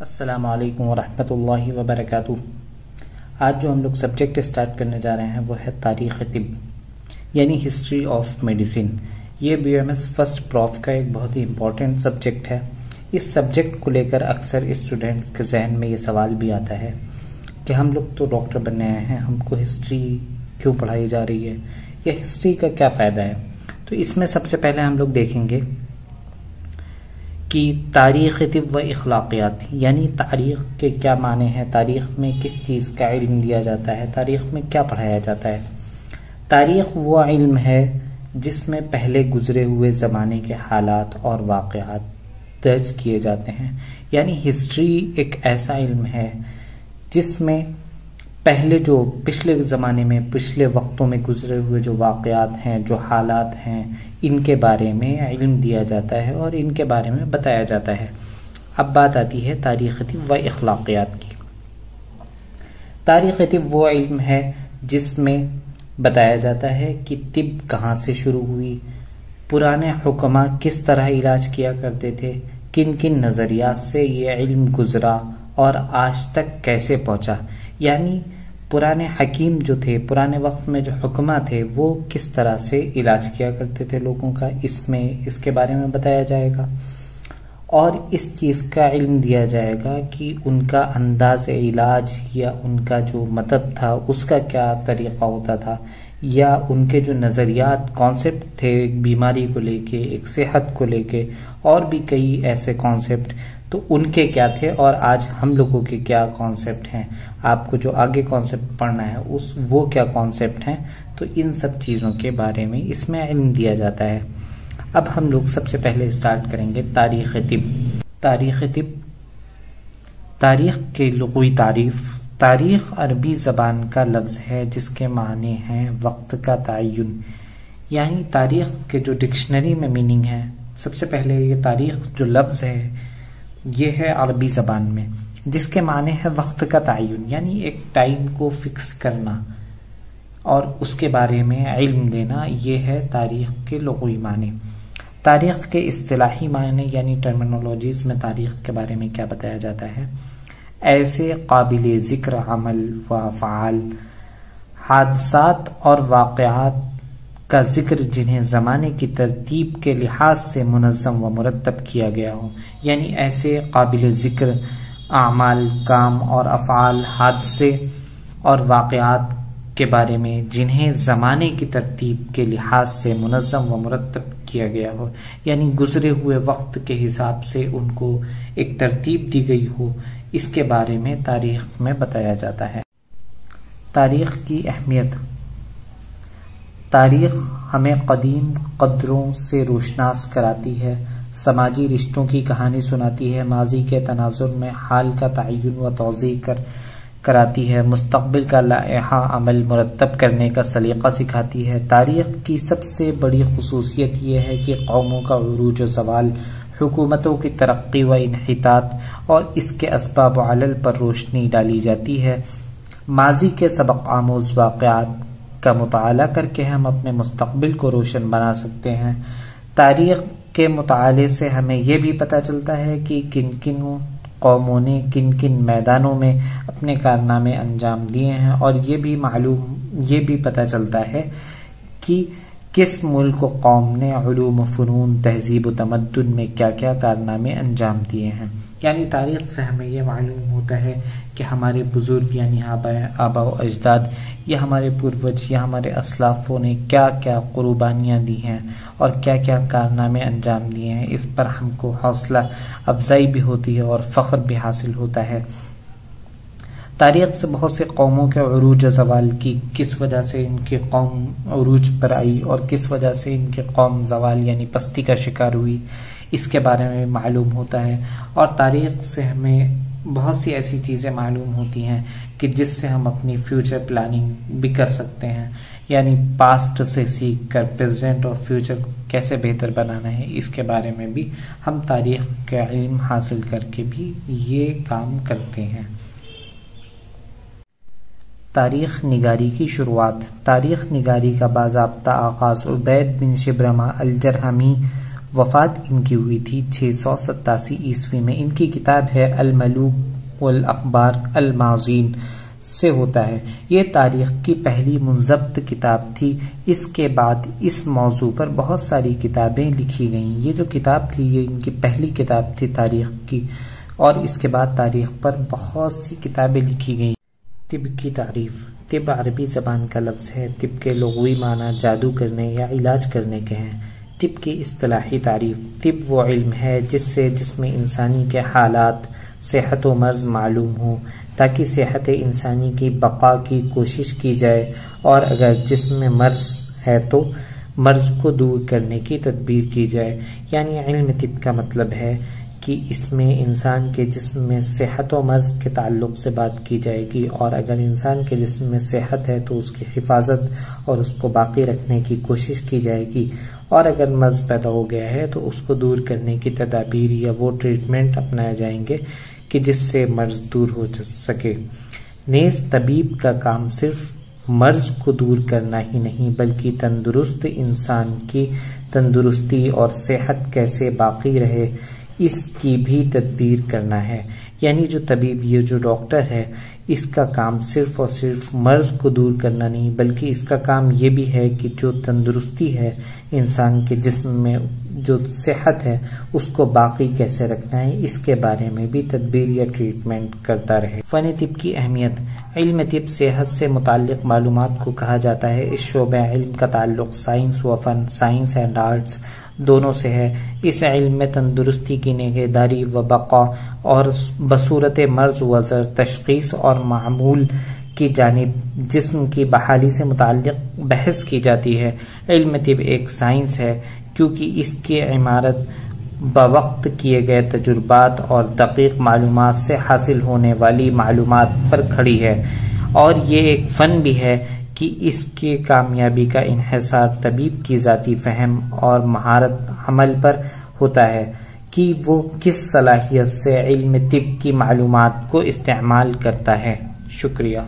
السلام علیکم ورحمۃ اللہ وبرکاتہ۔ آج جو ہم لوگ سبجیکٹ اسٹارٹ کرنے جا رہے ہیں وہ ہے تاریخ طب یعنی ہسٹری آف میڈیسن۔ یہ B M S first prof کا ایک بہت ہی امپورٹنٹ سبجیکٹ ہے۔ اس سبجیکٹ کو لے کر اکثر اسٹوڈنٹس کے ذہن میں یہ سوال بھی آتا ہے کہ ہم لوگ تو ڈاکٹر بننے آئے ہیں، ہم کو ہسٹری کیوں پڑھائی جا رہی ہے یا ہسٹری کا کیا فائدہ ہے؟ تو اس میں سب سے پہلے ہم لوگ دیکھیں گے کہ تاریخ طب و اخلاقیات یعنی تاریخ کے کیا معنی ہیں، تاریخ میں کس چیز کا علم دیا جاتا ہے، تاریخ میں کیا پڑھایا جاتا ہے۔ تاریخ وہ علم ہے جس میں پہلے گزرے ہوئے زمانے کے حالات اور واقعات درج کیے جاتے ہیں، یعنی ہسٹری ایک ایسا علم ہے جس میں پچھلے زمانے میں پچھلے وقتوں میں گزرے ہوئے جو واقعات ہیں، جو حالات ہیں، ان کے بارے میں علم دیا جاتا ہے اور ان کے بارے میں بتایا جاتا ہے۔ اب بات آتی ہے تاریخ طب و اخلاقیات کی۔ تاریخ طب وہ علم ہے جس میں بتایا جاتا ہے کہ طب کہاں سے شروع ہوئی، پرانے حکماء کس طرح علاج کیا کرتے تھے، کن کن نظریات سے یہ علم گزرا اور آج تک کیسے پہنچا، یعنی پرانے حکیم جو تھے، پرانے وقت میں جو حکماء تھے وہ کس طرح سے علاج کیا کرتے تھے لوگوں کا، اس کے بارے میں بتایا جائے گا اور اس چیز کا علم دیا جائے گا کہ ان کا انداز علاج یا ان کا جو مطلب تھا اس کا کیا طریقہ ہوتا تھا، یا ان کے جو نظریات کانسیپٹ تھے ایک بیماری کو لے کے، ایک صحت کو لے کے، اور بھی کئی ایسے کانسیپٹ، تو ان کے کیا تھے اور آج ہم لوگوں کے کیا کانسیپٹ ہیں۔ آپ کو جو آگے کانسیپٹ پڑھنا ہے وہ کیا کانسیپٹ ہیں، تو ان سب چیزوں کے بارے میں اس میں علم دیا جاتا ہے۔ اب ہم لوگ سب سے پہلے اسٹارٹ کریں گے تاریخ طب۔ تاریخ طب، تاریخ کے لغوی تعریف۔ تاریخ عربی زبان کا لفظ ہے جس کے معنی ہیں وقت کا تعین، یعنی تاریخ کے جو ڈکشنری میں میننگ ہے، سب سے پہلے یہ تاریخ جو لفظ ہے یہ ہے عربی زبان میں، جس کے معنی ہے وقت کا تعین، یعنی ایک ٹائم کو فکس کرنا اور اس کے بارے میں علم دینا، یہ ہے تاریخ کے لغوی معنی۔ تاریخ کے اصطلاحی معنی یعنی ٹرمینالوجیز میں تاریخ کے بارے میں کیا بتایا جاتا ہے؟ ایسے قابل ذکر عمل و افعال، حادثات اور واقعات کا ذکر جنہیں زمانے کی ترتیب کے لحاظ سے منظم و مرتب کیا گیا ہو، یعنی ایسے قابل ذکر اعمال، کام اور افعال، حادثے اور واقعات کے بارے میں جنہیں زمانے کی ترتیب کے لحاظ سے منظم و مرتب کیا گیا ہو، یعنی گزرے ہوئے وقت کے حساب سے ان کو ایک ترتیب دی گئی ہو، اس کے بارے میں تاریخ میں بتایا جاتا ہے۔ تاریخ کی اہمیت۔ تاریخ ہمیں قدیم قدروں سے روشناس کراتی ہے، سماجی رشتوں کی کہانی سناتی ہے، ماضی کے تناظر میں حال کا تعین و توضیح کراتی ہے، مستقبل کا لائحہ عمل مرتب کرنے کا سلیقہ سکھاتی ہے۔ تاریخ کی سب سے بڑی خصوصیت یہ ہے کہ قوموں کا عروج و زوال، حکومتوں کی ترقی و انحطاط اور اس کے اسباب و علل پر روشنی ڈالی جاتی ہے۔ ماضی کے سبق آموز واقعات کا مطالعہ کر کے ہم اپنے مستقبل کو روشن بنا سکتے ہیں۔ تاریخ کے مطالعے سے ہمیں یہ بھی پتہ چلتا ہے کہ کن کن قوموں نے کن کن میدانوں میں اپنے کارنامے انجام دیے ہیں، اور یہ بھی پتہ چلتا ہے کہ کس ملک و قوم نے علوم و فنون، تہذیب و تمدن میں کیا کیا کارنامے انجام دیے ہیں۔ یعنی تاریخ سے ہمیں یہ معلوم ہوتا ہے کہ ہمارے بزرگ یعنی آبا و اجداد یا ہمارے پوروج یا ہمارے اسلافوں نے کیا کیا قربانیاں دی ہیں اور کیا کیا کارنامے انجام دیے ہیں۔ اس پر ہم کو حوصلہ افزائی بھی ہوتی ہے اور فخر بھی حاصل ہوتا ہے۔ تاریخ سے بہت سے قوموں کے عروج و زوال کی، کس وجہ سے ان کی قوم عروج پر آئی اور کس وجہ سے ان کی قوم زوال یعنی پستی کا شکار ہوئی، اس کے بارے میں معلوم ہوتا ہے۔ اور تاریخ سے ہمیں بہت سی ایسی چیزیں معلوم ہوتی ہیں کہ جس سے ہم اپنی فیوچر پلاننگ بھی کر سکتے ہیں، یعنی پاسٹ سے سیکھ کر پریزنٹ اور فیوچر کیسے بہتر بنانا ہے، اس کے بارے میں بھی ہم تاریخ کا علم حاصل کر کے بھی یہ کام کرتے ہیں۔ تاریخ نگاری کی شروعات۔ تاریخ نگاری کا باضابطہ آغاز عبید بن شبرمہ الجرہمی وفات ان کی ہوئی تھی 687 عیسوی میں۔ ان کی کتاب ہے الملوک والاخبار الماضین سے ہوتا ہے۔ یہ تاریخ کی پہلی منضبط کتاب تھی۔ اس کے بعد اس موضوع پر بہت ساری کتابیں لکھی گئیں۔ یہ جو کتاب تھی یہ ان کی پہلی کتاب تھی تاریخ کی، اور اس کے بعد تاریخ پر بہت سی کتابیں لکھی گئیں۔ طب کی تعریف۔ طب عربی زبان کا لفظ ہے۔ طب کے لغوی معنی جادو کرنے یا علاج کرنے کے ہیں۔ طب کی اصطلاحی تعریف۔ طب وہ علم ہے جس سے جسم انسانی کے حالات، صحت و مرض معلوم ہوں تاکہ صحت انسانی کی بقا کی کوشش کی جائے، اور اگر جسم میں مرض ہے تو مرض کو دور کرنے کی تدبیر کی جائے۔ یعنی علم طب کا مطلب ہے کہ اس میں انسان کے جسم میں صحت و مرض کے تعلق سے بات کی جائے گی، اور اگر انسان کے جسم میں صحت ہے تو اس کی حفاظت اور اس کو باقی رکھنے کی کوشش کی جائے گی، اور اگر مرض پیدا ہو گیا ہے تو اس کو دور کرنے کی تدابیر یا وہ ٹریٹمنٹ اپنائے جائیں گے کہ جس سے مرض دور ہو سکے۔ نیز طبیب کا کام صرف مرض کو دور کرنا ہی نہیں بلکہ تندرست انسان کی تندرستی اور صحت کیسے باقی رہے اس کی بھی تدبیر کرنا ہے۔ یعنی جو طبیب، یہ جو ڈاکٹر ہے، اس کا کام صرف اور صرف مرض کو دور کرنا نہیں بلکہ اس کا کام یہ بھی ہے کہ جو تندرستی ہے انسان کے جسم میں، جو صحت ہے، اس کو باقی کیسے رکھنا ہے اس کے بارے میں بھی تدبیر یا ٹریٹمنٹ کرتا رہے۔ فن طب کی اہمیت۔ علم طب صحت سے متعلق معلومات کو کہا جاتا ہے۔ اس شعبہ علم کا تعلق سائنس و فن، سائنس اینڈ آرٹس دونوں سے ہے۔ اس علم میں تندرستی کی نگہداری و بقا اور بصورت مرض و ضر، تشخیص اور معمول کی جانب جسم کی بحالی سے متعلق بحث کی جاتی ہے۔ علم طب ایک سائنس ہے کیونکہ اس کی عمارت بوقت کیے گئے تجربات اور دقیق معلومات سے حاصل ہونے والی معلومات پر کھڑی ہے، اور یہ ایک فن بھی ہے کہ اس کی کامیابی کا انحصار طبیب کی ذاتی فہم اور مہارت عمل پر ہوتا ہے کہ وہ کس صلاحیت سے علم طب کی معلومات کو استعمال کرتا ہے۔ شکریہ۔